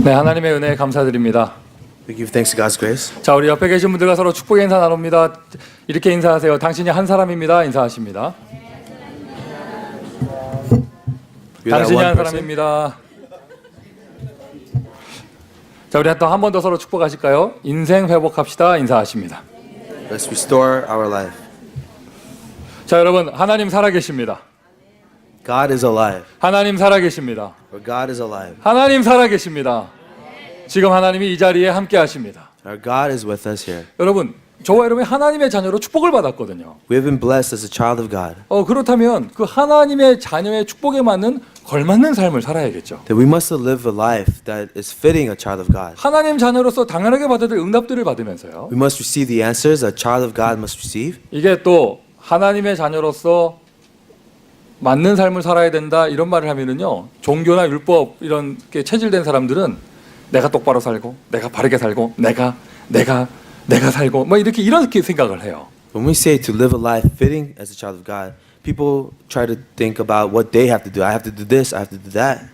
네, 하나님의 은혜에 감사드립니다. We give thanks to God's grace. 자, 우리 옆에 계신 분들과 서로 축복의 인사 나눕니다. 이렇게 인사하세요. 당신이 한 사람입니다. 인사하십니다. You're that 당신이 one 한 person. 사람입니다. 자, 우리 또 한 번 더 서로 축복하실까요? 인생 회복합시다. 인사하십니다. Let's restore our life. 자, 여러분, 하나님 살아계십니다. God is alive. 하나님 살아계십니다. Or God is alive. 하나님 살아계십니다. 지금 하나님이 이 자리에 함께 하십니다. Our God is with us here. 여러분, 저와 여러분이 하나님의 자녀로 축복을 받았거든요. We have been blessed as a child of God. 그렇다면 그 하나님의 자녀의 축복에 맞는 걸맞는 삶을 살아야겠죠. That we must live a life that is fitting a child of God. 하나님 자녀로서 당연하게 받아야 될 응답들을 받으면서요. We must receive the answers a child of God must receive. 이게 또 하나님의 자녀로서 맞는 삶을 살아야 된다 이런 말을 하면은요. 종교나 율법 이런 게 체질된 사람들은 내가 똑바로 살고 내가 바르게 살고 내가 살고 뭐 이렇게 생각을 해요. When we say to live a life fitting as a child of God, people try to think about what they have to do. I have to do this, I have to do that.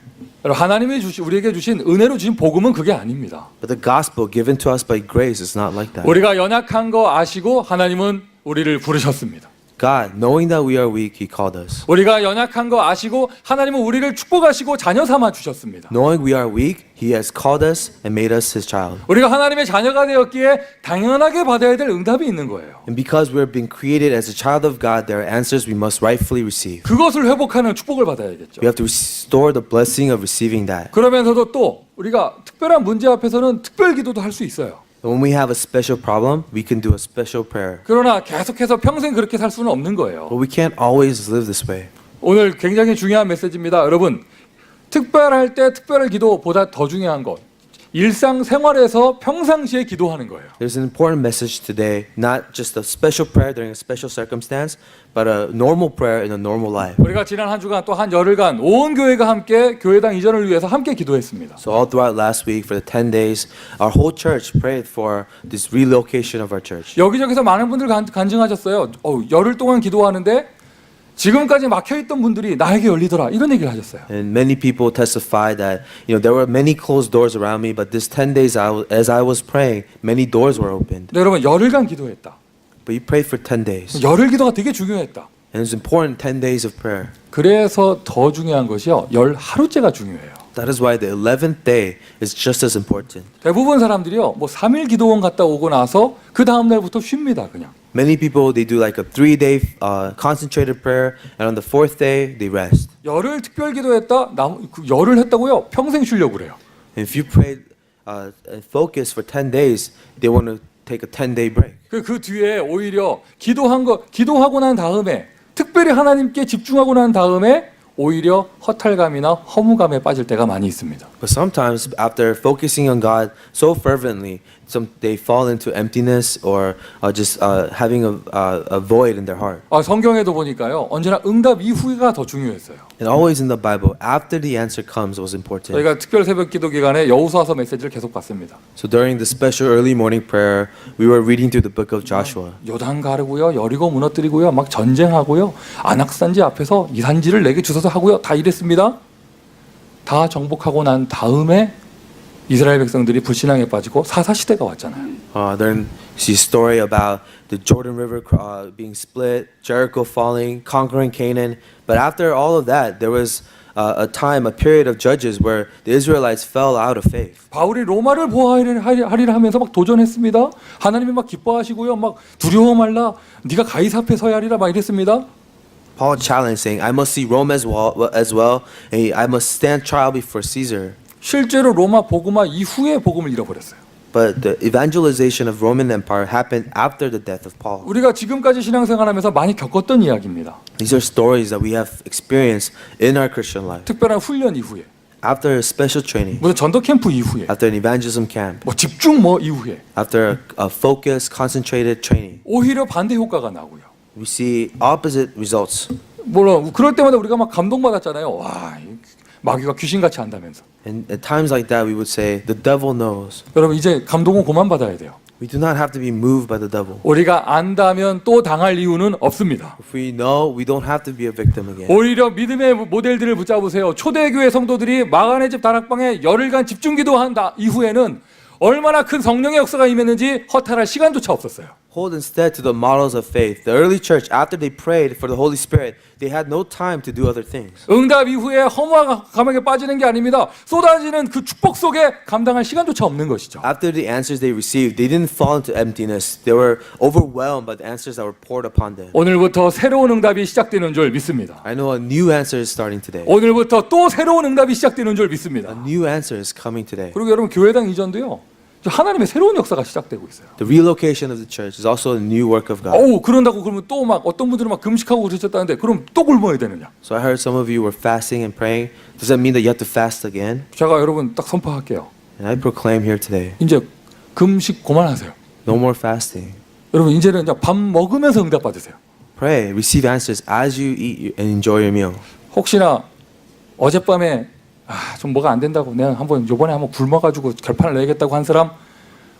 하나님이 우리에게 주신 은혜로 주신 복음은 그게 아닙니다. But the gospel given to us by grace is not like that. 우리가 연약한 거 아시고 하나님은 우리를 부르셨습니다. God, knowing that we are weak, He called us. 우리가 연약한 거 아시고 하나님은 우리를 축복하시고 자녀 삼아 주셨습니다. Knowing we are weak, He has called us and made us His child. 우리가 하나님의 자녀가 되었기에 당연하게 받아야 될 응답이 있는 거예요. And because we're being created as a child of God, there are answers we must rightfully receive. 그것을 회복하는 축복을 받아야겠죠. We have to restore the blessing of receiving that. 그러면서도 또 우리가 특별한 문제 앞에서는 특별 기도도 할 수 있어요. And when we have a special problem, we can do a special prayer. 그러나 계속해서 평생 그렇게 살 수는 없는 거예요. But we can't always live this way. 오늘 굉장히 중요한 메시지입니다. 여러분, 특별할 때 특별 기도보다 더 중요한 것, 일상생활에서 평상시에 기도하는 거예요. There's an important message today, not just a special prayer during a special circumstance, but a normal prayer in a normal life. 우리가 지난 한 주간 또 한 열흘간 온 교회가 함께 교회당 이전을 위해서 함께 기도했습니다. So all throughout last week, for the 10 days, our whole church prayed for this relocation of our church. 여기저기서 많은 분들 간증하셨어요. 열흘 동안 기도하는데 지금까지 막혀있던 분들이 나에게 열리더라 이런 얘기를 하셨어요. And many people testified that there were many closed doors around me, but this 10 days as I was praying, many doors were opened. 네, 여러분 열흘간 기도했다. But you prayed for 10 days. 열흘 기도가 되게 중요했다. And it's important 10 days of prayer. 그래서 더 중요한 것이요. 열 하루째가 중요해요. That is why the 11th day is just as important. 대부분 사람들이요. 뭐 3일 기도원 갔다 오고 나서 그 다음 날부터 쉽니다. 그냥. Many people, they do like a 3-day concentrated prayer, and on the 4th day, they rest. 열흘 특별 기도했다. 열흘 했다고요. 평생 쉬려고 그래요. And if you prayed and focused for 10 days, they want to take a 10-day break. 그 뒤에 오히려 기도하고 난 다음에 특별히 하나님께 집중하고 난 다음에 오히려 허탈감이나 허무감에 빠질 때가 많이 있습니다. But sometimes, after focusing on God so fervently, they fall into emptiness or just having a void in their heart. 성경에도 보니까요. 언제나 응답 이후가 더 중요했어요. And always in the Bible, after the answer comes was important. 저희가 특별 새벽 기도 기간에 여호수아서 메시지를 계속 봤습니다. So during the special early morning prayer, we were reading through the book of Joshua. 요단 가르고요. 여리고 무너뜨리고요. 막 전쟁하고요. 안악산지 앞에서 이 산지를 내게 주소서 하고요. 다 이랬습니다. 다 정복하고 난 다음에 이스라엘 백성들이 불신앙에 빠지고 사사 시대가 왔잖아요. Then see story about the Jordan River being split, Jericho falling, conquering Canaan. But after all of that, there was a period of judges where the Israelites fell out of faith. 바울이 로마를 보호하리라 하면서 막 도전했습니다. 하나님이 막 기뻐하시고요. 막 두려워 말라. 네가 가이사 앞에 서야 하리라 막 이랬습니다. Paul challenged, saying, "I must see Rome as well, and I must stand trial before Caesar." 실제로 로마 복음화 이후에 복음을 잃어버렸어요. But the evangelization of Roman Empire happened after the death of Paul. 우리가 지금까지 신앙생활하면서 많이 겪었던 이야기입니다. These are stories that we have experienced in our Christian life. 특별한 훈련 이후에, After a special training, 무슨 전도 캠프 이후에, after an evangelism camp, 뭐 집중 이후에 after a focused, concentrated training, 오히려 반대 효과가 나고요. we see opposite results. 물론 그럴 때마다 우리가 막 감동받았잖아요. 와, 마귀가 귀신같이 한다면서. And at times like that, we would say, the devil knows. 여러분 이제 감동은 그만 받아야 돼요. We do not have to be moved by the devil. 우리가 안다면 또 당할 이유는 없습니다. If we know, we don't have to be a victim again. 오히려 믿음의 모델들을 붙잡으세요. 초대교회 성도들이 마가네 집 다락방에 열흘간 집중기도한 이후에는 얼마나 큰 성령의 역사가 임했는지 허탈할 시간조차 없었어요. Hold instead to the models of faith. The early church, after they prayed for the Holy Spirit, they had no time to do other things. 응답 이후에 허무와 감옥에 빠지는 게 아닙니다. 쏟아지는 그 축복 속에 감당할 시간조차 없는 것이죠. After the answers they received, they didn't fall into emptiness. They were overwhelmed by the answers that were poured upon them. 오늘부터 새로운 응답이 시작되는 줄 믿습니다. I know a new answer is starting today. 오늘부터 또 새로운 응답이 시작되는 줄 믿습니다. A new answer is coming today. 그리고 여러분 교회당 이전도요. 하나님의 새로운 역사가 시작되고 있어요. The relocation of the church is also a new work of God. 그런다고 그러면 또 막 어떤 분들은 막 금식하고 그러셨다는데 그럼 또 굶어야 되느냐? So I heard some of you were fasting and praying. Does that mean that you have to fast again? 제가 여러분 딱 선포할게요. And I proclaim here today, 이제 금식 그만하세요. no more fasting. 여러분 이제는 그냥 밥 먹으면서 응답 받으세요. Pray, receive answers as you eat and enjoy your meal. 혹시나 어젯밤에 좀 뭐가 안 된다고 내가 요번에 한번 굶어가지고 결판을 내겠다고 한 사람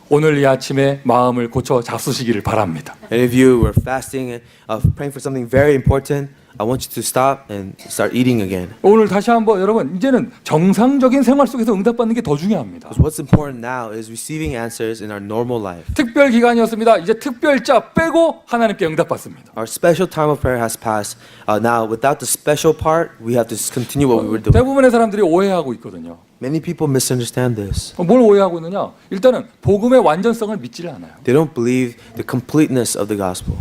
오늘 이 아침에 마음을 고쳐 잡수시기를 바랍니다. And if you were fasting and praying for something very important, I want you to stop and start eating again. 오늘 다시 한번 여러분 이제는 정상적인 생활 속에서 응답받는 게 더 중요합니다. Because what's important now is receiving answers in our normal life. 특별 기간이었습니다. 이제 특별자 빼고 하나님께 응답받습니다. Our special time of prayer has passed. Now, without the special part, we have to continue what we were doing. 대부분의 사람들이 오해하고 있거든요. Many people misunderstand this. 뭘 오해하고 있느냐? 일단은 복음의 완전성을 믿지를 않아요. They don't believe the completeness of the gospel.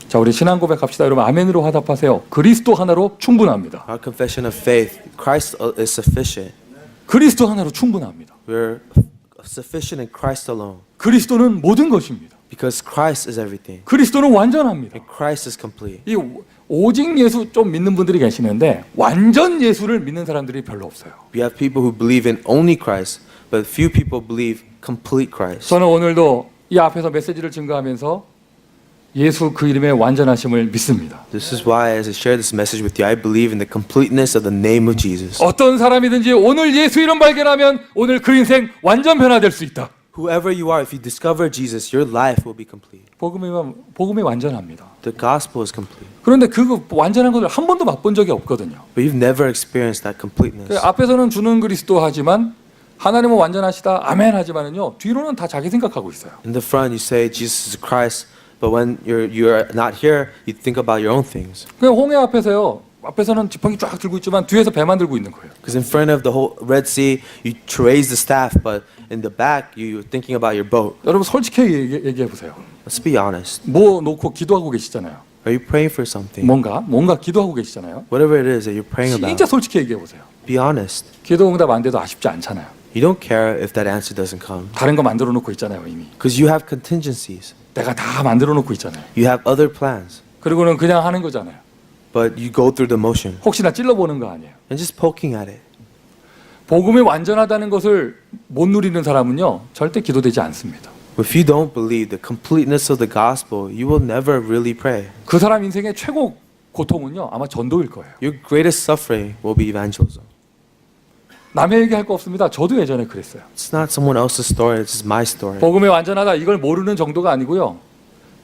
자, 우리 신앙 고백합시다. 여러분 아멘으로 화답하세요. 그리스도 하나로 충분합니다. Our confession of faith, Christ is sufficient. 그리스도 하나로 충분합니다. We're sufficient in Christ alone. 그리스도는 모든 것입니다. Because Christ is everything. 그리스도는 완전합니다. And Christ is complete. 이 오직 예수 좀 믿는 분들이 계시는데 완전 예수를 믿는 사람들이 별로 없어요. We have people who believe in only Christ, but few people believe complete Christ. 저는 오늘도 이 앞에서 메시지를 증거하면서 예수 그 이름의 완전하심을 믿습니다. This is why as I share this message with you, I believe in the completeness of the name of Jesus. 어떤 사람이든지 오늘 예수 이름 발견하면 오늘 그 인생 완전 변화될 수 있다. Whoever you are, if you discover Jesus, your life will be complete. 복음이 완전합니다. The gospel is complete. 그런데 그 완전한 것을 한 번도 맛본 적이 없거든요. But you've never experienced that completeness. 앞에서는 주는 그리스도 하지만 하나님은 완전하시다 아멘 하지만은요 뒤로는 다 자기 생각하고 있어요. In the front, you say Jesus is Christ, but when you're not here, you think about your own things. 그냥 홍해 앞에서요. 앞에서는 지팡이 쫙 들고 있지만 뒤에서 배만 들고 있는 거예요. Because in front of the whole Red Sea, you raise the staff, but in the back, you're thinking about your boat. 여러분 솔직히 얘기해 보세요. Let's be honest. 뭐 놓고 기도하고 계시잖아요. Are you praying for something? 뭔가 기도하고 계시잖아요. Whatever it is that you're praying 진짜 about, 솔직히 얘기해 보세요. be honest. 기도 응답 안 돼도 아쉽지 않잖아요. You don't care if that answer doesn't come. 다른 거 만들어 놓고 있잖아요 이미. Because you have contingencies. 내가 다 만들어 놓고 있잖아요. You have other plans. 그리고는 그냥 하는 거잖아요. But you go through the motion. 혹시나 찔러보는 거 아니에요. And just poking at it. 복음이 완전하다는 것을 못 누리는 사람은요 절대 기도되지 않습니다. If you don't believe the completeness of the gospel, you will never really pray. 그 사람 인생의 최고 고통은요 아마 전도일 거예요. Your greatest suffering will be evangelism. 남의 얘기할 거 없습니다. 저도 예전에 그랬어요. It's not someone else's story, it's just my story. 복음이 완전하다 이걸 모르는 정도가 아니고요.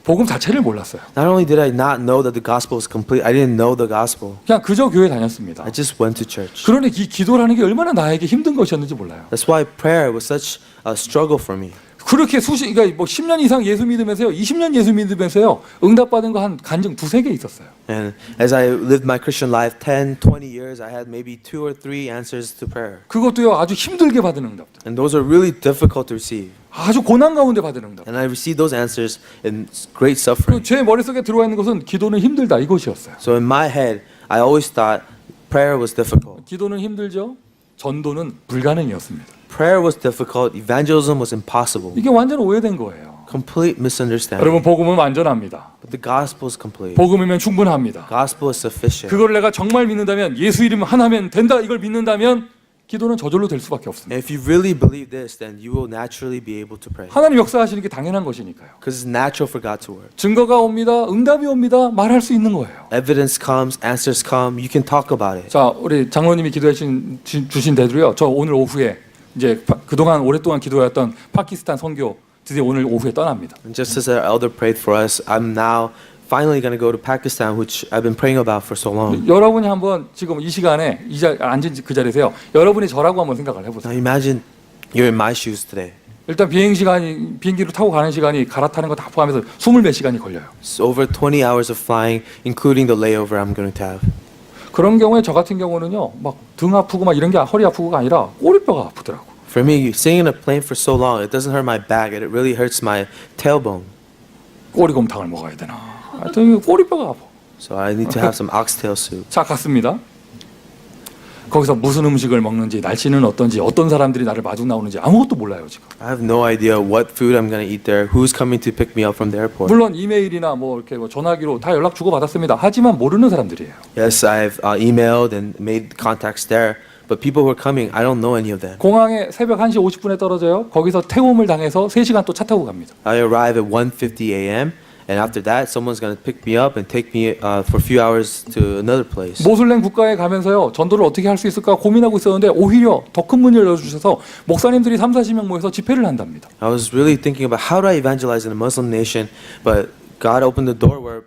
복음 자체를 몰랐어요. Not only did I not know that the gospel was complete, I didn't know the gospel. 그냥 그저 교회 다녔습니다. I just went to church. 그러니 이 기도라는 게 얼마나 나에게 힘든 것이었는지 몰라요. That's why prayer was such a struggle for me. 그렇게 그러니까 뭐 10년 이상 예수 믿으면서요, 20년 예수 믿으면서요, 응답받은 거 한 간증 2-3개 있었어요. And as I lived my Christian life 10, 20 years, I had maybe 2 or 3 answers to prayer. 그것도요 아주 힘들게 받은 응답들, And those are really difficult to receive. 아주 고난 가운데 받은 응답. And I received those answers in great suffering. 제 머릿속에 들어와 있는 것은 기도는 힘들다 이것이었어요. So in my head, I always thought prayer was difficult. 기도는 힘들죠. 전도는 불가능이었습니다. Prayer was difficult. Evangelism was impossible. 이게 완전 오해된 거예요. Complete misunderstanding. 여러분 복음은 완전합니다. But the gospel is complete. 복음이면 충분합니다. Gospel is sufficient. 그걸 내가 정말 믿는다면 예수 이름 하나면 된다 이걸 믿는다면 기도는 저절로 될 수밖에 없습니다. And if you really believe this, then you will naturally be able to pray. 하나님 역사하시는 게 당연한 것이니까요. Because it's natural for God to work. 증거가 옵니다. 응답이 옵니다. 말할 수 있는 거예요. Evidence comes, answers come, you can talk about it. 자, 우리 장로님이 기도해 주신 대로요. 저 오늘 오후에 이제 그동안 오랫동안 기도했던 파키스탄 선교 드디어 오늘 오후에 떠납니다. And just as our elder prayed for us, I'm now finally going to go to Pakistan, which I've been praying about for so long. 여러분이 한번 지금 이 시간에 앉은 그 자리에서요. 여러분이 저라고 한번 생각을 Now 해보세요. imagine you're in my shoes today. 일단 비행기로 타고 가는 시간이 갈아타는 거 다 포함해서 20몇 시간이 걸려요. It's over 20 hours of flying, including the layover I'm going to have. 그런 경우에 저 같은 경우는요. 막 등 아프고 막 이런 게 허리 아프고가 아니라 꼬리뼈가 아프더라고. For me, sitting in a plane for so long, it doesn't hurt my back, it really hurts my tailbone. 꼬리곰탕을 먹어야 되나. 하여튼 꼬리뼈가 아파. So I need to have some oxtail soup. 자, 갔습니다. 거기서 무슨 음식을 먹는지, 날씨는 어떤지, 어떤 사람들이 나를 마중 나오는지 아무것도 몰라요 지금. I have no idea what food I'm going to eat there, who's coming to pick me up from the airport. 물론 이메일이나 뭐 이렇게 뭐 전화기로 다 연락 주고 받았습니다. 하지만 모르는 사람들이에요. Yes, I've emailed and made contacts there, but people who are coming, I don't know any of them. 공항에 새벽 1시 50분에 떨어져요. 거기서 태움을 당해서 3시간 또 차 타고 갑니다. I arrive at 1:50 a.m. and after that, someone's going to pick me up and take me for a few hours to another place. 모슬렘 국가에 가면서요. 전도를 어떻게 할 수 있을까 고민하고 있었는데 오히려 더 큰 문을 열어주셔서 목사님들이 30-40명 모여서 집회를 한답니다. I was really thinking about how do I evangelize in a Muslim nation, but God opened the door where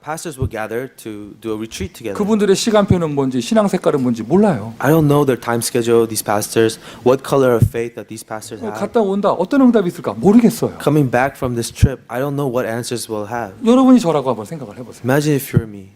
pastors will gather to do a retreat together. 그분들의 시간표는 뭔지 신앙 색깔은 뭔지 몰라요. I don't know their time schedule, these pastors, what color of faith that these pastors have. 갔다 온다. 어떤 응답이 있을까 모르겠어요. Coming back from this trip, I don't know what answers we'll have. 여러분이 저라고 한번 생각을 해보세요. Imagine if you're me.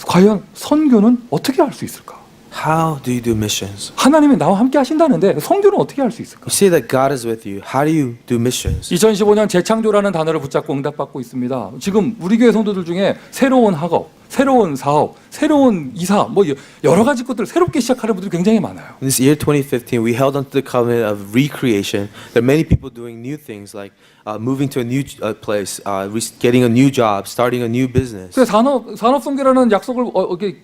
과연 선교는 어떻게 할 수 있을까? How do you do missions? 하나님이 나와 함께 하신다는데 선교는 어떻게 할 수 있을까? You say that God is with you. How do you do missions? 2015년 재창조라는 단어를 붙잡고 응답받고 있습니다. 지금 우리 교회 성도들 중에 새로운 학업, 새로운 사업, 새로운 이사, 뭐 여러 가지 것들을 새롭게 시작하는 분들이 굉장히 많아요. In this year 2015, we held onto the covenant of recreation. There are many people doing new things like moving to a new place, getting a new job, starting a new business. 그래서 산업선교라는 약속을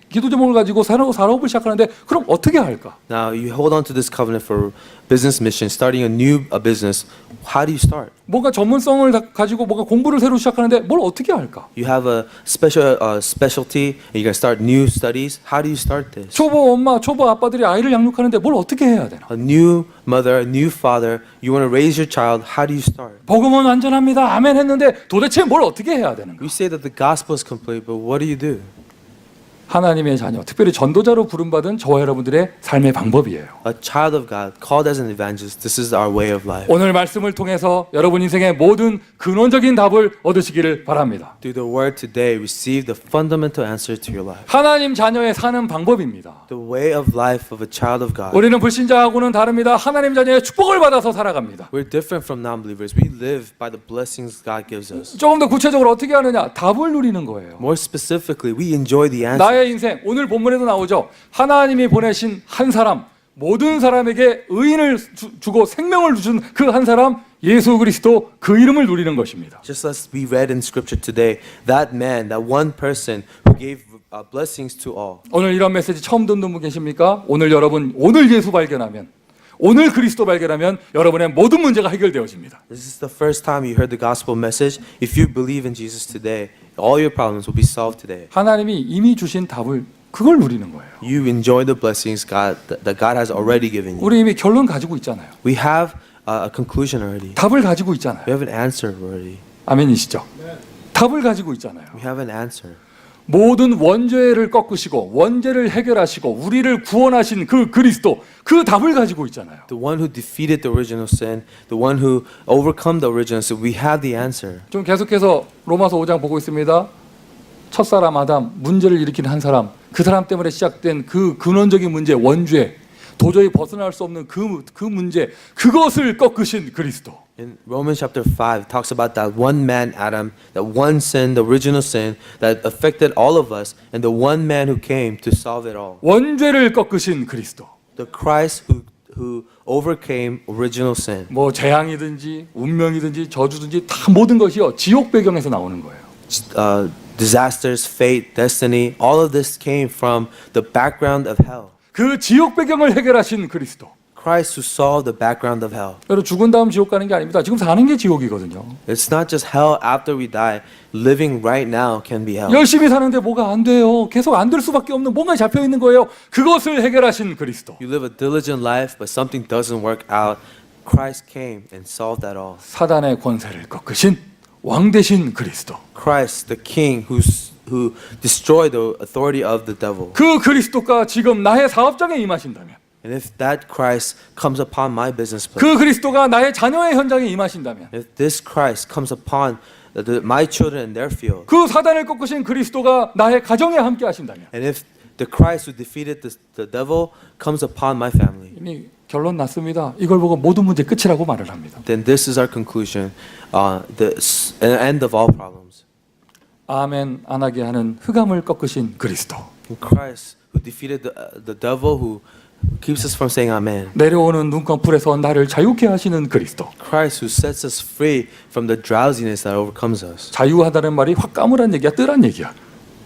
기도 제목을 가지고 산업을 시작하는데 그럼 어떻게 할까? Now you hold on to this covenant for business mission, starting a new business. How do you start? 뭔가 전문성을 가지고 뭔가 공부를 새로 시작하는데 뭘 어떻게 할까? You have a specialty, and you're gonna start new studies. How do you start this? 초보 엄마, 초보 아빠들이 아이를 양육하는데 뭘 어떻게 해야 되나? A new mother, a new father. You want to raise your child. How do you start? 복음은 완전합니다. 아멘 했는데 도대체 뭘 어떻게 해야 되는가? We say that the gospel is complete, but what do you do? 하나님의 자녀, 특별히 전도자로 부름받은 저와 여러분들의 삶의 방법이에요. A child of God, called as an evangelist. This is our way of life. 오늘 말씀을 통해서 여러분 인생의 모든 근원적인 답을 얻으시기를 바랍니다. Through the word today, receive the fundamental answer to your life. 하나님 자녀의 사는 방법입니다. The way of life of a child of God. 우리는 불신자하고는 다릅니다. 하나님 자녀의 축복을 받아서 살아갑니다. We're different from non-believers. We live by the blessings God gives us. 조금 더 구체적으로 어떻게 하느냐? 답을 누리는 거예요. More specifically, we enjoy the answer. 나의 인생, 오늘 본문에도 나오죠. 하나님이 보내신 한 사람, 모든 사람에게 의인을 주고 생명을 준 그 한 사람, 예수 그리스도 그 이름을 누리는 것입니다. Just as we read in Scripture today, that man, that one person who gave blessings to all. 오늘 이런 메시지 처음 듣는 분 계십니까? 오늘 여러분, 오늘 예수 발견하면, 오늘 그리스도 발견하면 여러분의 모든 문제가 해결되어집니다. This is the first time you heard the gospel message. If you believe in Jesus today, all your problems will be solved today. 하나님이 이미 주신 답을 그걸 누리는 거예요. You enjoy the blessings that God has already given you. 우리 이미 결론 가지고 있잖아요. We have a conclusion already. 답을 가지고 있잖아요. We have an answer already. 아멘이시죠? 답을 가지고 있잖아요. We have an answer. 모든 원죄를 꺾으시고 원죄를 해결하시고 우리를 구원하신 그 그리스도, 그 답을 가지고 있잖아요. The one who defeated the original sin, the one who overcome the original sin, we have the answer. 좀 계속해서 로마서 5장 보고 있습니다. 첫사람 아담, 문제를 일으킨 한 사람, 그 사람 때문에 시작된 그 근원적인 문제, 원죄, 도저히 벗어날 수 없는 그 문제, 그것을 꺾으신 그리스도. In Romans chapter 5, it talks about that one man, Adam, that one sin, the original sin that affected all of us, and the one man who came to solve it all. 원죄를 꺾으신 그리스도. The Christ who overcame original sin. 뭐 재앙이든지 운명이든지 저주든지 다 모든 것이요 지옥 배경에서 나오는 거예요. Disasters, fate, destiny, all of this came from the background of hell. 그 지옥 배경을 해결하신 그리스도. Christ who solved the background of hell. 여러분 죽은 다음 지옥 가는 게 아닙니다. 지금 사는 게 지옥이거든요. It's not just hell after we die. Living right now can be hell. 열심히 사는데 뭐가 안 돼요. 계속 안 될 수밖에 없는 뭔가 잡혀 있는 거예요. 그것을 해결하신 그리스도. You live a diligent life, but something doesn't work out. Christ came and solved that all. 사단의 권세를 꺾으신 왕 되신 그리스도. Christ, the King who destroyed the authority of the devil. 그 그리스도가 지금 나의 사업장에 임하신다면, And if that Christ comes upon my business place, 그 그리스도가 나의 자녀의 현장에 임하신다면, if this Christ comes upon my children in their field, 그 사단을 꺾으신 그리스도가 나의 가정에 함께 하신다면, and if the Christ who defeated the devil comes upon my family, 이미 결론 났습니다. 이걸 보고 모든 문제 끝이라고 말을 합니다. then this is our conclusion, the end of all problems. 아멘 안 하게 하는 흑암을 꺾으신 그리스도. And Christ who defeated the devil who keeps us from saying amen. 내려오는 눈꺼풀에서 나를 자유케 하시는 그리스도. Christ who sets us free from the drowsiness that overcomes us. 자유하다는 말이 확 까무란 얘기야, 뜨란 얘기야.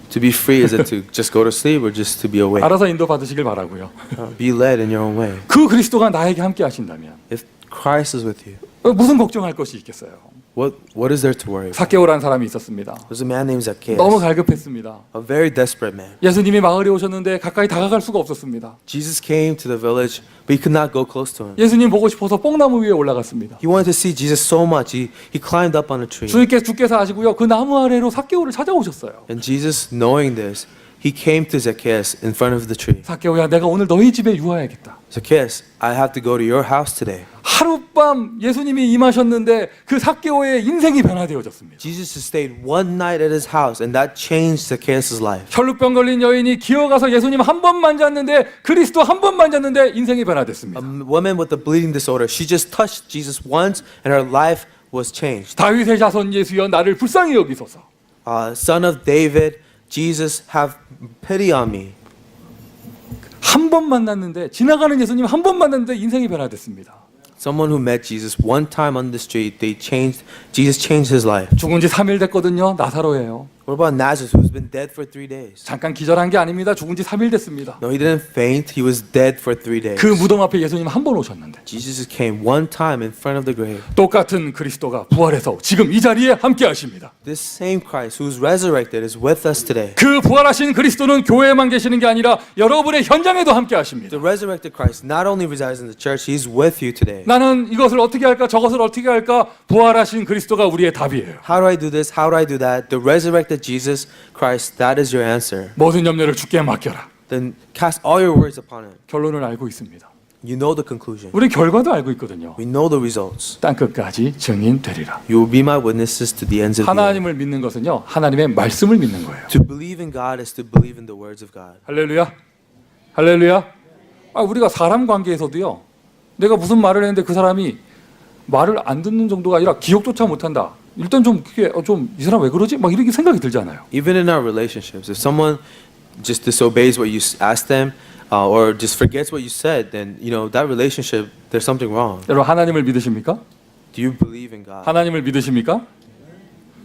To be free, is it to just go to sleep or just to be awake? 알아서 인도 받으시길 바라고요. Be led in your own way. 그 그리스도가 나에게 함께 하신다면 If Christ is with you, 무슨 걱정할 것이 있겠어요? what is there to worry about? 삭개오라는 사람이 있었습니다. There's a man named Zacchaeus, 너무 갈급했습니다. a very desperate man. 예수님이 마을에 오셨는데 가까이 다가갈 수가 없었습니다. Jesus came to the village, but he could not go close to him. 예수님 보고 싶어서 뽕나무 위에 올라갔습니다. He wanted to see Jesus so much, he climbed up on a tree. 주께서 아시고요, 그 나무 아래로 삭개오를 찾아오셨어요. And Jesus, knowing this, he came to Zacchaeus in front of the tree. 삭개오야, 내가 오늘 너희 집에 유하야겠다. Zacchaeus, I have to go to your house today. 하룻밤 예수님이 임하셨는데 그 삭개오의 인생이 변화되어졌습니다. Jesus stayed one night at his house, and that changed Zacchaeus' life. 혈루병 걸린 여인이 기어가서 예수님 한 번 만졌는데, 그리스도 한 번 만졌는데 인생이 변화됐습니다. A woman with a bleeding disorder, she just touched Jesus once, and her life was changed. 다윗의 자손 예수여, 나를 불쌍히 여기소서. Son of David, Jesus, have pity on me. 한 번 만났는데, 지나가는 예수님 한 번 만났는데 인생이 변화됐습니다. Someone who met Jesus one time on the street, Jesus changed his life. 죽은 지 3일 됐거든요. 나사로예요. What about Nazareth, who's been dead for 3 days? 잠깐 기절한 게 아닙니다. 죽은 지 3일 됐습니다. No, he didn't faint. He was dead for 3 days. 그 무덤 앞에 예수님 한 번 오셨는데, Jesus came one time in front of the grave. 똑같은 그리스도가 부활해서 지금 이 자리에 함께 하십니다. This same Christ who's resurrected is with us today. 그 부활하신 그리스도는 교회에만 계시는 게 아니라 여러분의 현장에도 함께 하십니다. The resurrected Christ not only resides in the church, he's with you today. 나는 이것을 어떻게 할까, 저것을 어떻게 할까, 부활하신 그리스도가 우리의 답이에요. How do I do this? How do I do that? The resurrected Jesus Christ, that is your answer. 모든 염려를 주께 맡겨라. Then cast all your worries upon him. 결론을 알고 있습니다. You know the conclusion. 우리 결과도 알고 있거든요. We know the results. 땅 끝까지 증인 되리라. You will be my witnesses to the ends of the earth. 하나님을 믿는 것은요, 하나님의 말씀을 믿는 거예요. To believe in God is to believe in the words of God. 할렐루야. 할렐루야. 우리가 사람 관계에서도요, 내가 무슨 말을 했는데 그 사람이 말을 안 듣는 정도가 아니라 기억조차 못한다. 일단 좀 그게 좀 이 사람 왜 그러지? 막 이렇게 생각이 들잖아요. Even in our relationships, if someone just disobeys what you ask them or just forgets what you said, then you know that relationship, there's something wrong. 여러분, 하나님을 믿으십니까? Do you believe in God? 하나님을 믿으십니까?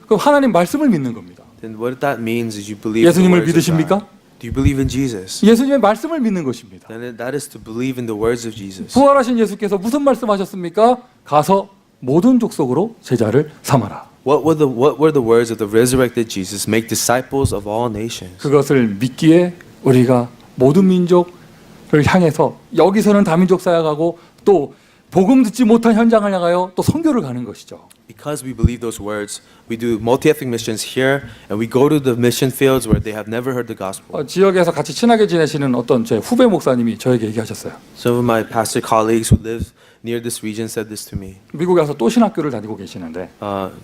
그럼 하나님 말씀을 믿는 겁니다. Then what that means is you believe in the 예수님을 words of God. 믿으십니까? Do you believe in Jesus? 예수님의 말씀을 믿는 것입니다. Then that is to believe in the words of Jesus. 부활하신 예수께서 무슨 말씀하셨습니까? 가서 모든 족속으로 제자를 삼아라. What were the words of the resurrected Jesus? Make disciples of all nations. 그것을 믿기에 우리가 모든 민족을 향해서, 여기서는 다민족 사역하고 또 복음 듣지 못한 현장을 향하여 또 선교를 가는 것이죠. Because we believe those words, we do multi-ethnic missions here, and we go to the mission fields where they have never heard the gospel. 지역에서 같이 친하게 지내시는 어떤 제 후배 목사님이 저에게 얘기하셨어요. Some of my pastor colleagues who live near this region said this to me. 미국에 와서 또 신학교를 다니고 계시는데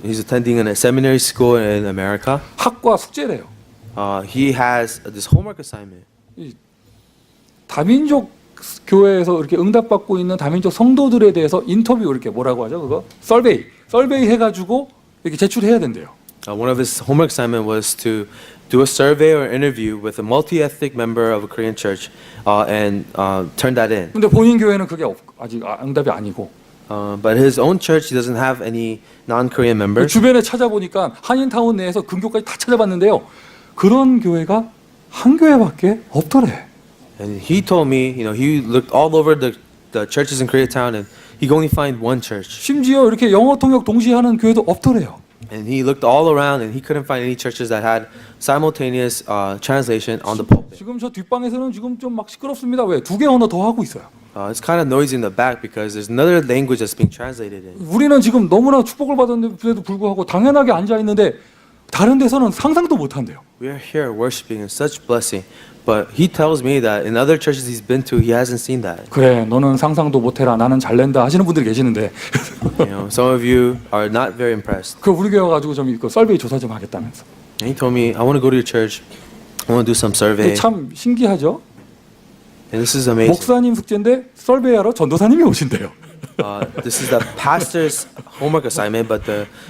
He's attending a seminary school in America. 학과 숙제래요. He has this homework assignment. 다민족 교회에서 이렇게 응답받고 있는 다민족 성도들에 대해서 인터뷰, 이렇게 뭐라고 하죠? 그거 설베이 해가지고 이렇게 제출해야 된대요. One of his homework assignment was to do a survey or interview with a multi-ethnic member of a Korean church and turn that in. 근데 본인 교회는 그게 아직 응답이 아니고, But his own church, he doesn't have any non-Korean members. 주변에 찾아보니까 한인타운 내에서 근교까지 다 찾아봤는데요, 그런 교회가 한 교회밖에 없더래. And he told me, you know, he looked all over the churches in Koreatown and he could only find one church. 심지어 이렇게 영어 통역 동시에 하는 교회도 없더래요. And he looked all around and he couldn't find any churches that had simultaneous translation on the pulpit. 지금 저 뒷방에서는 지금 좀 막 시끄럽습니다. 왜? 2개 언어 더 하고 있어요. It's kind of noisy in the back because there's another language that's being translated in. 우리는 지금 너무나 축복을 받았는데도 불구하고 당연하게 앉아 있는데 다른 데서는 상상도 못 한대요. We are here worshiping in such blessing, but he tells me that in other churches he's been to, he hasn't seen that. 그래, 너는 상상도 못해라. 나는 잘낸다 하시는 분들이 계시는데 You know, some of you are not very impressed. 그 우리 교회 가지고 좀 이거 설베이 조사 좀 하겠다면서. And he told me, I want to go to your church. I want to do some survey. 참 신기하죠? And this is amazing. 목사님 숙제인데 설베이하러 전도사님이 오신대요. This is the pastor's homework assignment, but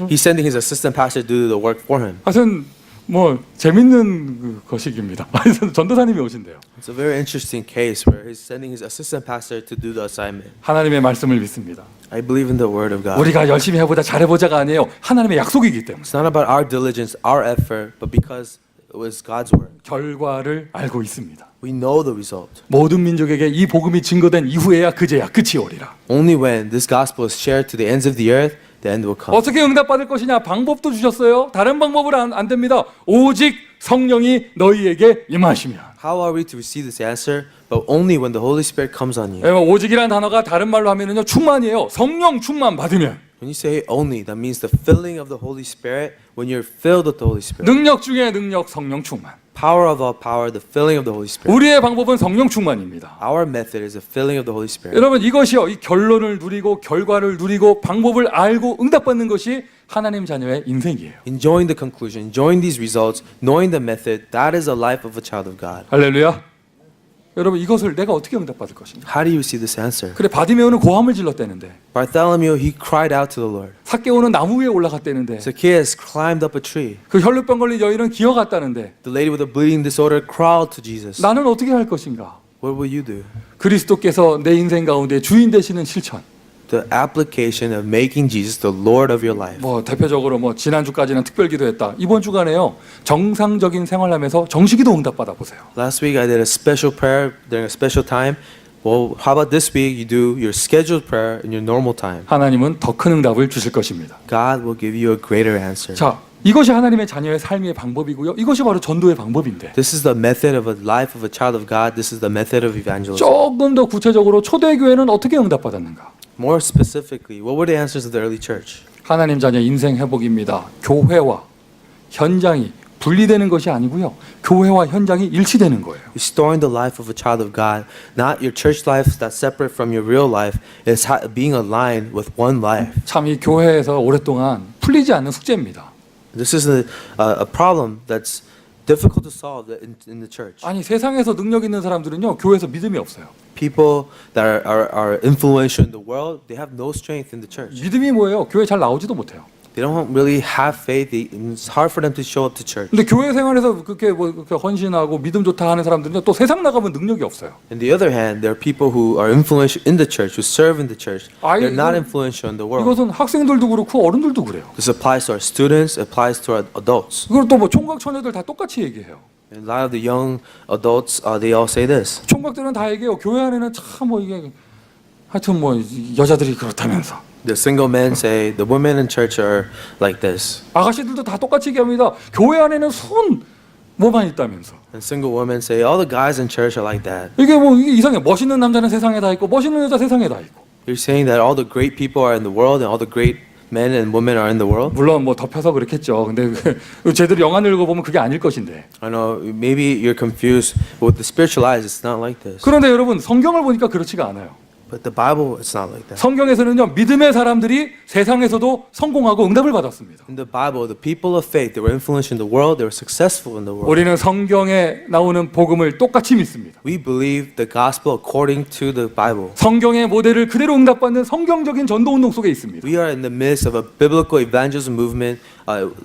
he's sending his assistant pastor to do the work for him. 하여튼 뭐 재밌는 그 거식입니다. 하여튼 전도사님이 오신대요. It's a very interesting case where he's sending his assistant pastor to do the assignment. 하나님의 말씀을 믿습니다. I believe in the word of God. 우리가 열심히 해보자 잘해보자가 아니에요. 하나님의 약속이기 때문에. It's not about our diligence, our effort, but because it was God's word. 결과를 알고 있습니다. We know the result. 모든 민족에게 이 복음이 증거된 이후에야 그제야 끝이 오리라. Only when this gospel is shared to the ends of the earth, the end will come. 어떻게 응답받을 것이냐? 방법도 주셨어요. 다른 방법은 안 됩니다. 오직 성령이 너희에게 임하시면. How are we to receive this answer? But only when the Holy Spirit comes on you. 오직이라는 단어가 다른 말로 하면은요 충만이에요. 성령 충만 받으면. When you say only, that means the filling of the Holy Spirit when you're filled with the Holy Spirit. 능력 중에 능력, 성령 충만. Power of all power, the filling of the Holy Spirit. 우리의 방법은 성령 충만입니다. Our method is the filling of the Holy Spirit. 여러분 이것이요, 이 결론을 누리고 결과를 누리고 방법을 알고 응답받는 것이 하나님 자녀의 인생이에요. Enjoying the conclusion, enjoying these results, knowing the method, that is the life of a child of God. 할렐루야. 여러분 이것을 내가 어떻게 응답받을 것인가? How do you receive this answer? 그래 바디메오는 고함을 질렀대는데, Bartholomew, he cried out to the Lord. 삭개오는 나무 위에 올라갔대는데, Zacchaeus climbed up a tree. 그 혈루병 걸린 여인은 기어갔다는데, The lady with the bleeding disorder crawled to Jesus. 나는 어떻게 할 것인가? What will you do? 그리스도께서 내 인생 가운데 주인 되시는 실천. The application of making Jesus the Lord of your life. 뭐 대표적으로 뭐 지난주까지는 특별 기도했다. 이번 주간에요. 정상적인 생활하면서 정식기도 응답받아 보세요. Last week I did a special prayer during a special time. Well, how about this week you do your scheduled prayer in your normal time? 하나님은 더 큰 응답을 주실 것입니다. God will give you a greater answer. 자, 이것이 하나님의 자녀의 삶의 방법이고요. 이것이 바로 전도의 방법인데, This is the method of a life of a child of God. This is the method of evangelism. 조금 더 구체적으로 초대교회는 어떻게 응답받았는가? More specifically, what were the answers of the early church? 하나님 자녀 인생 회복입니다. 교회와 현장이 분리되는 것이 아니고요. 교회와 현장이 일치되는 거예요. Restoring the life of a child of God, not your church life that's separate from your real life, is being aligned with one life. 참 이 교회에서 오랫동안 풀리지 않는 숙제입니다. This is a problem that's difficult to solve in the church. 아니 세상에서 능력 있는 사람들은요 교회에서 믿음이 없어요. People that are influential in the world, they have no strength in the church. 믿음이 뭐예요? 교회 잘 나오지도 못해요. They don't really have faith. It's hard for them to show up to church. 근데 교회 생활에서 그렇게 뭐 그렇게 헌신하고 믿음 좋다 하는 사람들은요 또 세상 나가면 능력이 없어요. On the other hand, there are people who are influential in the church, who serve in the church. They're not influential in the world. 이것은 학생들도 그렇고 어른들도 그래요. This applies to our students, it applies to our adults. 그리고 또 뭐 총각 처녀들 다 똑같이 얘기해요. And a lot of the young adults, they all say this. 총각들은 다 얘기해요. 교회 안에는 참 뭐 이게 하여튼 뭐 여자들이 그렇다면서. The single men say the women in church are like this. 아가씨들도 다 똑같이 얘기합니다. 교회 안에는 손 뭐만 있다면서. And single women say all the guys in church are like that. 이게 뭐 이게 이상해. 멋있는 남자는 세상에 다 있고 멋있는 여자 세상에 다 있고. You're saying that all the great people are in the world and all the great men and women are in the world? 물론 뭐 덮여서 그렇겠죠. 근데 제대로 영화를 읽어보면 그게 아닐 것인데. I know maybe you're confused with the spiritual eyes. It's not like this. 그런데 여러분 성경을 보니까 그렇지가 않아요. But the Bible, it's not like that. 성경에서는요 믿음의 사람들이 세상에서도 성공하고 응답을 받았습니다. In the Bible, the people of faith, they were influential in the world. They were successful in the world. 우리는 성경에 나오는 복음을 똑같이 믿습니다. We believe the gospel according to the Bible. 성경의 모델을 그대로 응답받는 성경적인 전도 운동 속에 있습니다. We are in the midst of a biblical evangelism movement,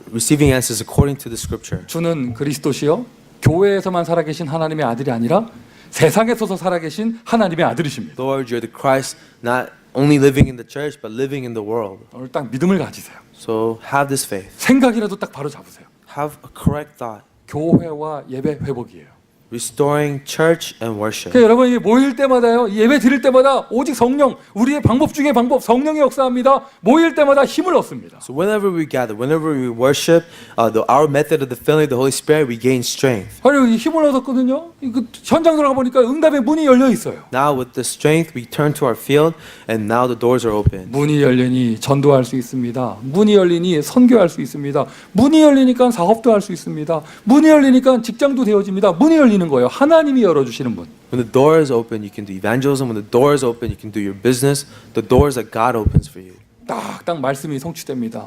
receiving answers according to the scripture. 주는 그리스도시요 교회에서만 살아계신 하나님의 아들이 아니라 세상에서도 살아계신 하나님의 아들이십니다. Lord, you're the Christ, not only living in the church, but living in the world. 오늘 딱 믿음을 가지세요. So have this faith. 생각이라도 딱 바로 잡으세요. Have a correct thought. 교회와 예배 회복이에요. restoring church and worship. 그러니까 여러분 이 모일 때마다요, 예배 드릴 때마다 오직 성령, 우리의 방법 중에 방법, 성령의 역사합니다. 모일 때마다 힘을 얻습니다. So whenever we gather, whenever we worship, our method of the filling of the Holy Spirit, we gain strength. 아니 힘을 얻었거든요. 그 현장 들어가 보니까 응답의 문이 열려 있어요. Now with the strength, we turn to our field, and now the doors are open. 문이 열리니 전도할 수 있습니다. 문이 열리니 선교할 수 있습니다. 문이 열리니까 사업도 할 수 있습니다. 문이 열리니까 직장도 되어집니다. 문이 열리는 거예요. 하나님이 열어주시는 문. When the door is open, you can do evangelism. When the door is open, you can do your business. The doors that God opens for you. 딱딱 말씀이 성취됩니다.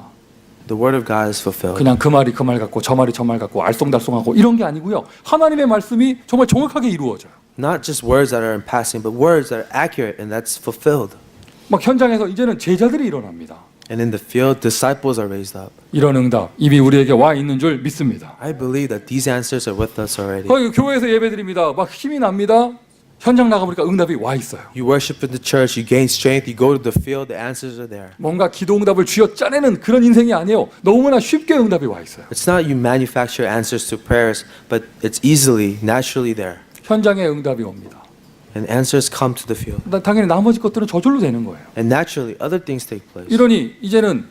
The word of God is fulfilled. 그냥 그 말이 그 말 같고 저 말이 저 말 같고 알쏭달쏭하고 이런 게 아니고요. 하나님의 말씀이 정말 정확하게 이루어져요. Not just words that are in passing, but words that are accurate and that's fulfilled. 막 현장에서 이제는 제자들이 일어납니다. And in the field, disciples are raised up. 이런 응답 이미 우리에게 와 있는 줄 믿습니다. I believe that these answers are with us already. 교회에서 예배드립니다. 막 힘이 납니다. 현장 나가보니까 응답이 와 있어요. You worship in the church, you gain strength, you go to the field, the answers are there. 뭔가 기도 응답을 쥐어 짜내는 그런 인생이 아니에요. 너무나 쉽게 응답이 와 있어요. It's not you manufacture answers to prayers, but it's easily, naturally there. 현장에 응답이 옵니다. And answers come to the field. 당연히 나머지 것들은 저절로 되는 거예요. And naturally, other things take place. 이러니 이제는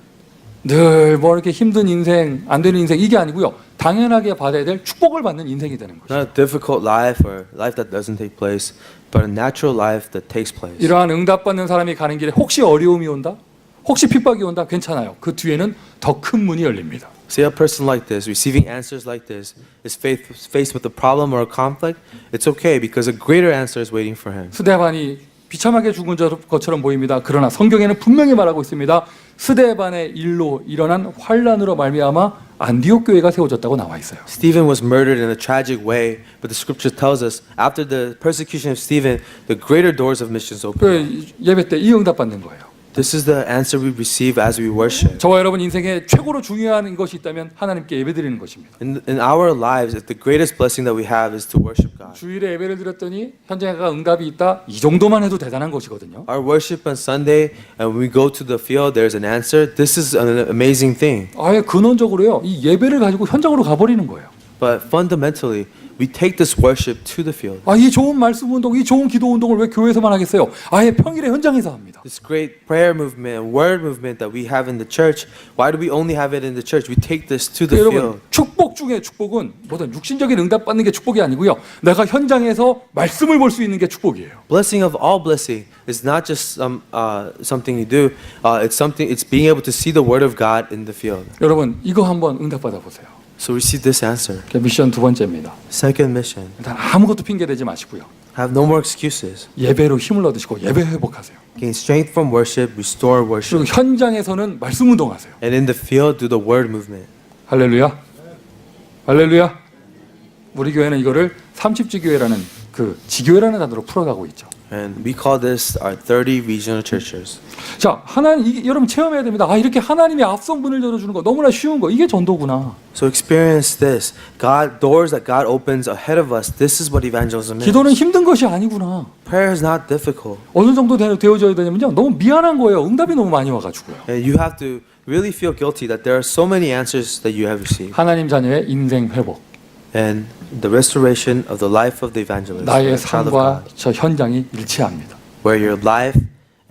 늘 뭐 이렇게 힘든 인생, 안 되는 인생 이게 아니고요. 당연하게 받아야 될 축복을 받는 인생이 되는 거죠. Not a difficult life or life that doesn't take place, but a natural life that takes place. 이러한 응답받는 사람이 가는 길에 혹시 어려움이 온다? 혹시 핍박이 온다? 괜찮아요. 그 뒤에는 더 큰 문이 열립니다. Say a person like this, receiving answers like this, is faced with a problem or a conflict, it's okay because a greater answer is waiting for him. 스데반이 비참하게 죽은 것처럼 보입니다. 그러나 성경에는 분명히 말하고 있습니다. 스데반의 일로 일어난 환란으로 말미암아 안디옥 교회가 세워졌다고 나와 있어요. Stephen was murdered in a tragic way, but the scripture tells us after the persecution of Stephen, the greater doors of missions opened. 그 예배 때 이 응답 받는 거예요. This is the answer we receive as we worship. 저와 여러분 인생에 최고로 중요한 것이 있다면 하나님께 예배드리는 것입니다. In our lives, the greatest blessing that we have is to worship God. 주일에 예배를 드렸더니 현장에 가 응답이 있다. 이 정도만 해도 대단한 것이거든요. Our worship on Sunday, and when we go to the field, there's an answer. This is an amazing thing. 아예 근원적으로요. 이 예배를 가지고 현장으로 가버리는 거예요. But fundamentally, we take this worship to the field. 이 좋은 말씀 운동, 이 좋은 기도 운동을 왜 교회에서만 하겠어요? 아예 평일에 현장에서 합니다. This great prayer movement, word movement that we have in the church, why do we only have it in the church? We take this to the 여러분, field. 축복 중에 축복은 뭐든 육신적인 응답 받는 게 축복이 아니고요. 내가 현장에서 말씀을 볼 수 있는 게 축복이에요. Blessing of all blessing is not just something you do. It's being able to see the word of God in the field. 여러분, 이거 한번 응답 받아 보세요. So receive this answer. 미션 두 번째입니다. Second mission. 일단 아무것도 핑계 대지 마시고요. Have no more excuses. 예배로 힘을 얻으시고 예배 회복하세요. Gain strength from worship, restore worship. 그리고 현장에서는 말씀 운동하세요. And in the field, do the word movement. 할렐루야. 할렐루야. 우리 교회는 이거를 30지 교회라는 그 지교회라는 단어로 풀어가고 있죠. And we call this our 30 regional churches. 자, 여러분 체험해야 됩니다. 이렇게 하나님의 앞선 문을 열어주는 거 너무나 쉬운 거. 이게 전도구나. So experience this. Doors that God opens ahead of us. This is what evangelism is. 기도는 힘든 것이 아니구나. Prayer is not difficult. 어느 정도 되어져야 되냐면요. 너무 미안한 거예요. 응답이 너무 많이 와가지고요. And you have to really feel guilty that there are so many answers that you have received. 하나님 자녀의 인생 회복. And the restoration of the life of the evangelist. 나의 the child of 삶과 God, 저 현장이 일치합니다. where your life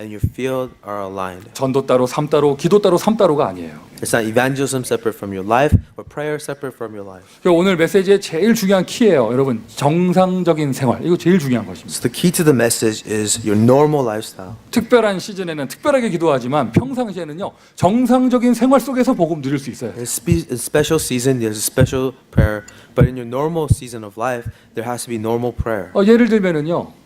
and your field are aligned. 전도 따로, 삶 따로, 기도 따로, 삶 따로가 아니에요. It's not evangelism separate from your life or prayer separate from your life. 오늘 메시지의 제일 중요한 키예요. 여러분, 정상적인 생활. 이거 제일 중요한 것입니다. So the key to the message is your normal lifestyle. 특별한 시즌에는 특별하게 기도하지만 평상시에는요. 정상적인 생활 속에서 복음 누릴 수 있어요. In special season, there's a special prayer, but in your normal season of life, there has to be normal prayer. 예를 들면은요.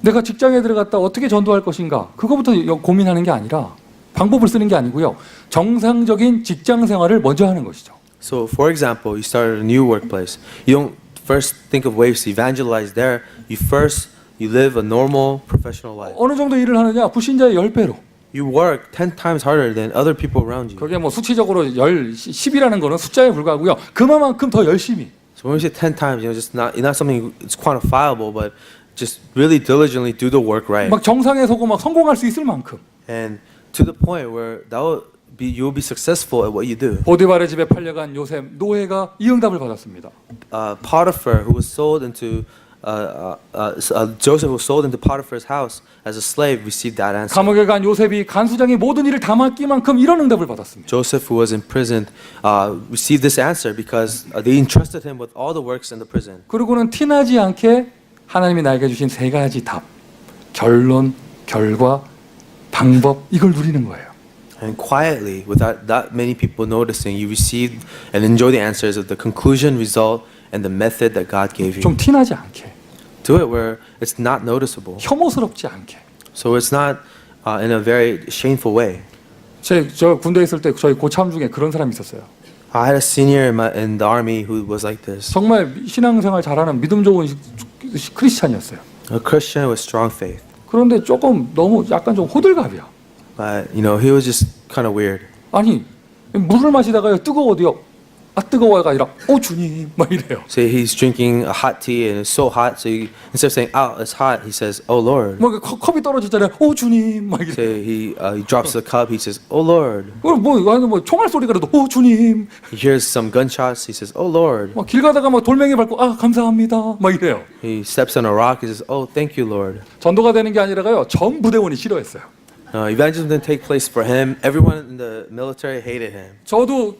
내가 직장에 들어갔다 어떻게 전도할 것인가? 그거부터 고민하는 게 아니라 방법을 쓰는 게 아니고요. 정상적인 직장 생활을 먼저 하는 것이죠. So, for example, you started a new workplace. You don't first think of ways to evangelize there. You live a normal professional life. 어느 정도 일을 하느냐? 불신자의 10배로. You work 10 times harder than other people around you. 그게 뭐 수치적으로 10이라는 거는 숫자에 불과하고요. 그만큼 더 열심히. So when we say 10 times, it's not something it's quantifiable, but just really diligently do the work right. 막 정상에 서고 막 성공할 수 있을 만큼. And to the point where that will you will be successful at what you do. 보디발의 집에 팔려간 요셉 노예가 이 응답을 받았습니다. Potiphar, who was sold into Joseph was sold into Potiphar's house as a slave, received that answer. 감옥에 간 요셉이 간수장이 모든 일을 다 맡기만큼 이런 응답을 받았습니다. Joseph, who was in prison, received this answer because they entrusted him with all the works in the prison. 그리고는 티나지 않게 하나님이 나에게 주신 세 가지 답, 결론, 결과, 방법 이걸 누리는 거예요. And quietly, without that many people noticing, you received and enjoy the answers of the conclusion, result, and the method that God gave you. 좀 티나지 않게, Do it where it's not noticeable. 혐오스럽지 않게. So it's not in a very shameful way. 저 군대에 있을 때 저희 고참 중에 그런 사람이 있었어요. I had a senior in the army who was like this. 정말 신앙생활 잘하는 믿음 좋은 크리스찬이었어요. A Christian with strong faith. 그런데 조금 너무 약간 좀 호들갑이야. But he was just kind of weird. 아니 물을 마시다가요 뜨거워도요. 아 뜨거워가 아니라 주님 막 이래요. So he's drinking a hot tea and it's so hot. So instead of saying, "Oh, it's hot," he says, "Oh Lord." 뭐 컵이 떨어지잖아요. 주님 막 So 이래. he drops the cup. He says, "Oh Lord." 그리고 뭐 총알 소리가 나도 주님. He hears some gunshots. He says, "Oh Lord." 막 길 가다가 막 돌멩이 밟고 감사합니다 막 이래요. He steps on a rock. He says, "Oh, thank you, Lord." 전도가 되는 게 아니라요. 전 부대원이 싫어했어요. Evangelism didn't take place for him. Everyone in the military hated him. 저도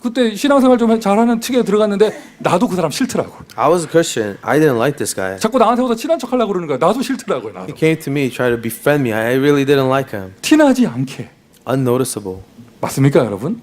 그때 신앙생활 좀 잘하는 측에 들어갔는데 나도 그 사람 싫더라고. I was a Christian. I didn't like this guy. 자꾸 나한테 와서 친한 척하려고 그러는 거야. 나도 싫더라고요. He 나도. came to me, tried to befriend me. I really didn't like him. 티나지 않게. Unnoticeable. 맞습니까, 여러분?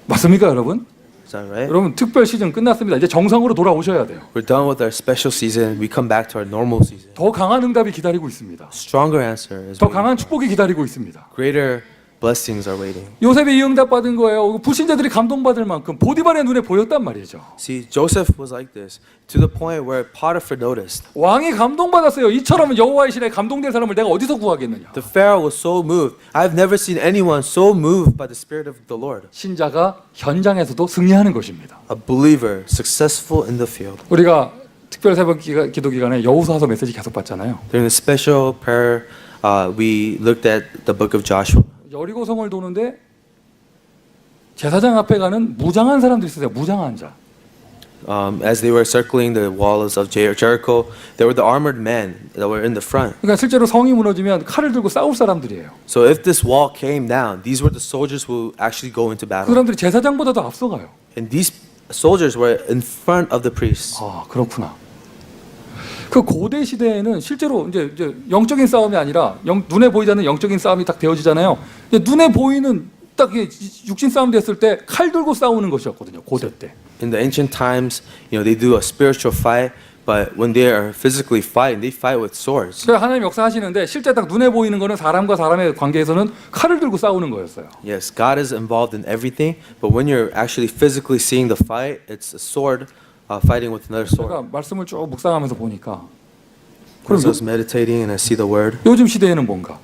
맞습니까, 여러분? Is that right? 여러분 특별 시즌 끝났습니다. 이제 정상으로 돌아오셔야 돼요. We're done with our special season. We come back to our normal season. 더 강한 응답이 기다리고 있습니다. Stronger answer is 더 waiting. 강한 축복이 기다리고 있습니다. Greater blessings are waiting. 요셉이 이 응답 받은 거예요. 불신자들이 감동받을 만큼 보디발의 눈에 보였단 말이죠. See, Joseph was like this to the point where Potiphar noticed. 왕이 감동받았어요. 이처럼 여호와의 신에 감동된 사람을 내가 어디서 구하겠느냐. The Pharaoh was so moved. I've never seen anyone so moved by the Spirit of the Lord. 신자가 현장에서도 승리하는 것입니다. A believer, successful in the field. 우리가 특별 새벽 기도 기간에 여호수아서 메시지 계속 봤잖아요. During the special prayer, we looked at the book of Joshua. 여리고성을 도는데 제사장 앞에 가는 무장한 사람들이 있었어요. 무장한 자. As they were circling the walls of Jericho, there were the armored men that were in the front. 그러니까 실제로 성이 무너지면 칼을 들고 싸울 사람들이에요. So if this wall came down, these were the soldiers who actually go into 그 battle. 사람들이 제사장보다도 앞서가요. And these soldiers were in front of the priests. 그렇구나. 그 고대 시대에는 실제로 이제 영적인 싸움이 아니라 눈에 보이지 않는 영적인 싸움이 딱 되어지잖아요. 이제 눈에 보이는 딱 육신 싸움 됐을 때 칼 들고 싸우는 것이었거든요. 고대 때. In the ancient times, they do a spiritual fight, but when they are physically fighting, they fight with swords. 그래서 하나님 역사하시는데 실제 딱 눈에 보이는 거는 사람과 사람의 관계에서는 칼을 들고 싸우는 거였어요. Yes, God is involved in everything, but when you're actually physically seeing the fight, it's a sword fighting with another sword. 제가 말씀을 쭉 묵상하면서 보니까 As I was meditating and I see the word, 요즘 시대에는 뭔가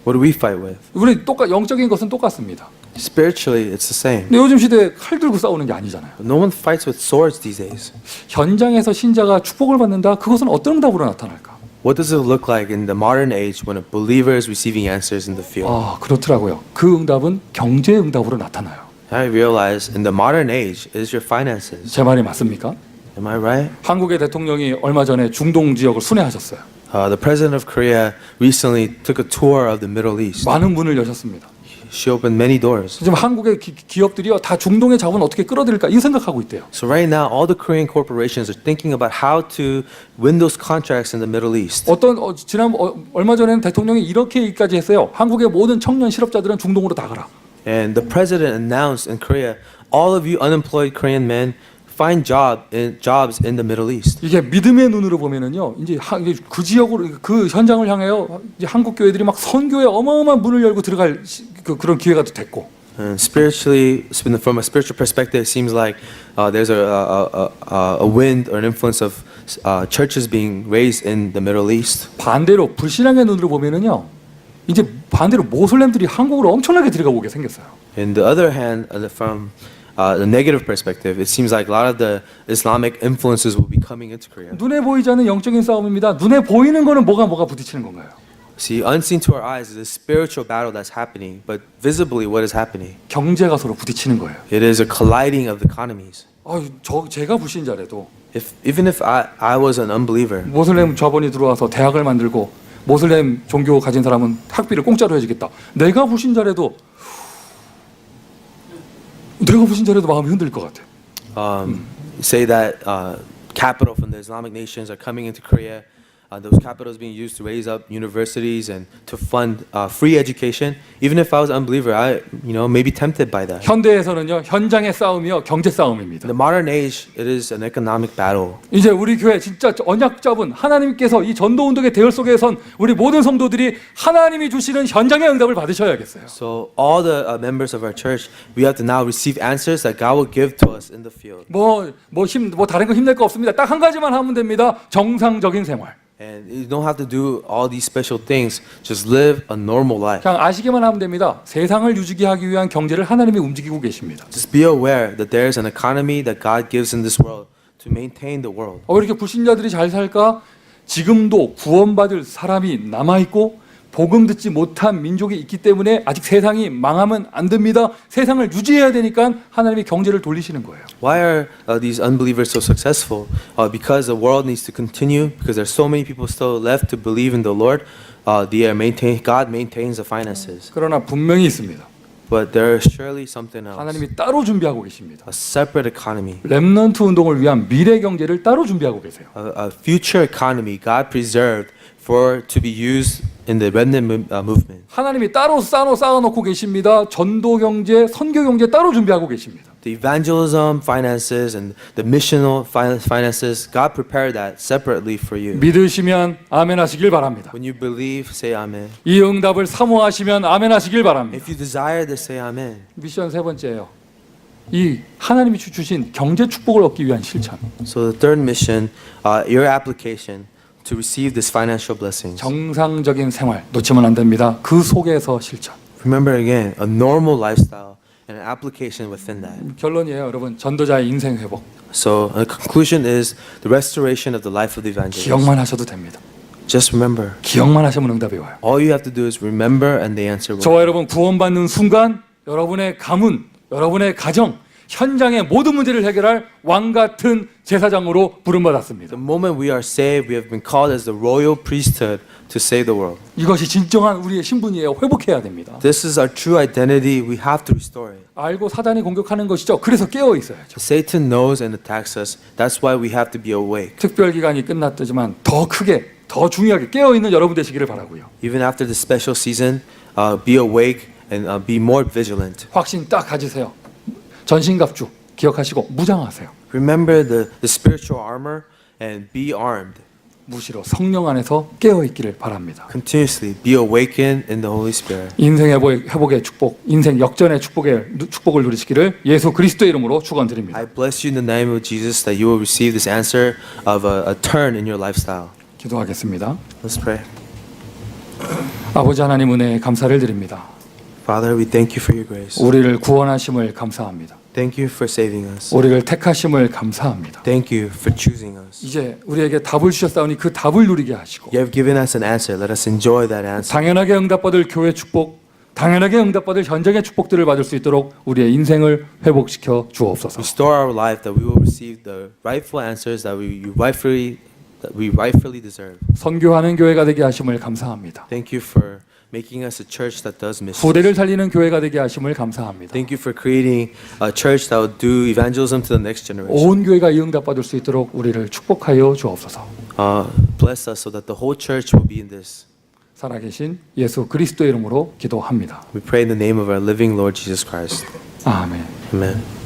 what do we fight with? 우리 영적인 것은 똑같습니다. Spiritually, it's the same. 근데 요즘 시대에 칼 들고 싸우는 게 아니잖아요. But no one fights with swords these days. 현장에서 신자가 축복을 받는다. 그것은 어떤 응답으로 나타날까? What does it look like in the modern age when a believer is receiving answers in the field? 그렇더라고요. 그 응답은 경제 응답으로 나타나요. I realize in the modern age, it is your finances. 제 말이 맞습니까? Am I right? 한국의 대통령이 얼마 전에 중동 지역을 순회하셨어요. The president of Korea recently took a tour of the Middle East. 많은 문을 여셨습니다. She opened many doors. 지금 한국의 기업들이요 다 중동의 자본 어떻게 끌어들일까 이 생각하고 있대요. So right now, all the Korean corporations are thinking about how to win those contracts in the Middle East. 얼마 전에는 대통령이 이렇게 얘기까지 했어요. 한국의 모든 청년 실업자들은 중동으로 다 가라. And the president announced in Korea, all of you unemployed Korean men, find jobs in the Middle East. 이게 믿음의 눈으로 보면은요. 이제 그 지역으로 그 현장을 향하여 이제 한국 교회들이 막 선교에 어마어마한 문을 열고 들어갈 그런 기회가 됐고. And spiritually, from a spiritual perspective, it seems like there's a wind or an influence of churches being raised in the Middle East. 반대로 불신앙의 눈으로 보면은요. 이제 반대로 모슬렘들이 한국으로 엄청나게 들어가 오게 생겼어요. On the other hand, from the negative perspective, it seems like a lot of the Islamic influences will be coming into Korea. 눈에 보이지 않는 영적인 싸움입니다. 눈에 보이는 거는 뭐가 부딪히는 건가요? See, unseen to our eyes is a spiritual battle that's happening, but visibly, what is happening? 경제가 서로 부딪히는 거예요. It is a colliding of the economies. 제가 불신자라도 Even if I was an unbeliever, 모슬렘 좌번이 들어와서 대학을 만들고 모슬렘 종교 가진 사람은 학비를 공짜로 해주겠다. 내가 불신자라도 마음이 흔들릴 것 같아. say that capital from the Islamic nations are coming into Korea. Those capitals being used to raise up universities and to fund free education. Even if I was an unbeliever, I may be tempted by that. 현대에서는요, 현장의 싸움이요, 경제 싸움입니다. In the modern age, it is an economic battle. 이제 우리 교회 진짜 언약 잡은 하나님께서 이 전도 운동의 대열 속에선 우리 모든 성도들이 하나님이 주시는 현장의 응답을 받으셔야겠어요. So all the members of our church, we have to now receive answers that God will give to us in the field. 다른 거 힘낼 거 없습니다. 딱 한 가지만 하면 됩니다. 정상적인 생활. And you don't have to do all these special things. Just live a normal life. 그냥 아시기만 하면 됩니다. 세상을 유지게 하기 위한 경제를 하나님이 움직이고 계십니다. Just be aware that there is an economy that God gives in this world to maintain the world. 왜 이렇게 불신자들이 잘 살까? 지금도 구원받을 사람이 남아있고 복음 듣지 못한 민족이 있기 때문에 아직 세상이 망하면 안 됩니다. 세상을 유지해야 되니까 하나님이 경제를 돌리시는 거예요. Why are these unbelievers so successful? Because the world needs to continue. Because there's so many people still left to believe in the Lord. God maintains the finances. 그러나 분명히 있습니다. But there is surely something else. 하나님이 따로 준비하고 계십니다. A separate economy. 렘넌트 운동을 위한 미래 경제를 따로 준비하고 계세요. A future economy God preserved to be used in the remnant movement. 하나님이 따로 쌓아놓고 계십니다. 전도 경제, 선교 경제 따로 준비하고 계십니다. The evangelism finances and the missional finances, God prepared that separately for you. 믿으시면 아멘 하시길 바랍니다. When you believe, say amen. 이 응답을 사모하시면 아멘 하시길 바랍니다. If you desire this, say amen. 미션 세 번째예요. 이 하나님이 주신 경제 축복을 얻기 위한 실천. So the third mission, your application to receive this financial blessings. 정상적인 생활 놓치면 안 됩니다. 그 속에서 실천. Remember again, a normal lifestyle and an application within that. 결론이에요, 여러분. 전도자의 인생 회복. So the conclusion is the restoration of the life of the evangelist. 기억만 하셔도 됩니다. Just remember. 기억만 하시면 응답이 와요. All you have to do is remember and the answer will. 저와 여러분 구원받는 순간 여러분의 가문, 여러분의 가정, 현장의 모든 문제를 해결할 왕 같은 제사장으로 부름받았습니다. The moment we are saved, we have been called as the royal priesthood to save the world. 이것이 진정한 우리의 신분이에요. 회복해야 됩니다. This is our true identity. We have to restore it. 알고 사단이 공격하는 것이죠. 그래서 깨어 있어야죠. Satan knows and attacks us. That's why we have to be awake. 특별 기간이 끝났지만 더 크게, 더 중요하게 깨어 있는 여러분 되시기를 바라고요. Even after the special season, be awake and be more vigilant. 확신 딱 가지세요. 전신갑주 기억하시고 무장하세요. Remember the spiritual armor and be armed. 무시로 성령 안에서 깨어 있기를 바랍니다. Continuously be awakened in the Holy Spirit. 인생 회복의 축복, 인생 역전의 축복을 누리시기를 예수 그리스도의 이름으로 축원드립니다. I bless you in the name of Jesus that you will receive this answer of a turn in your lifestyle. 기도하겠습니다. Let's pray. 아버지 하나님 은혜에 감사를 드립니다. Father, we thank you for your grace. 우리를 구원하심을 감사합니다. Thank you for saving us. 우리를 택하심을 감사합니다. Thank you for choosing us. 이제 우리에게 답을 주셨사오니 그 답을 누리게 하시고 You have given us an answer. Let us enjoy that answer. 당연하게 응답받을 교회 축복, 당연하게 응답받을 현장의 축복들을 받을 수 있도록 우리의 인생을 회복시켜 주옵소서. Restore our life that we will receive the rightful answers that we rightfully deserve. 선교하는 교회가 되게 하심을 감사합니다. Thank you for making us a church that does missions. 후대를 살리는 교회가 되게 하심을 감사합니다. Thank you for creating a church that will do evangelism to the next generation. 온 교회가 이 응답받을 수 있도록 우리를 축복하여 주옵소서. Bless us so that the whole church will be in this. 살아계신 예수 그리스도의 이름으로 기도합니다. We pray in the name of our living Lord Jesus Christ. 아멘. Amen.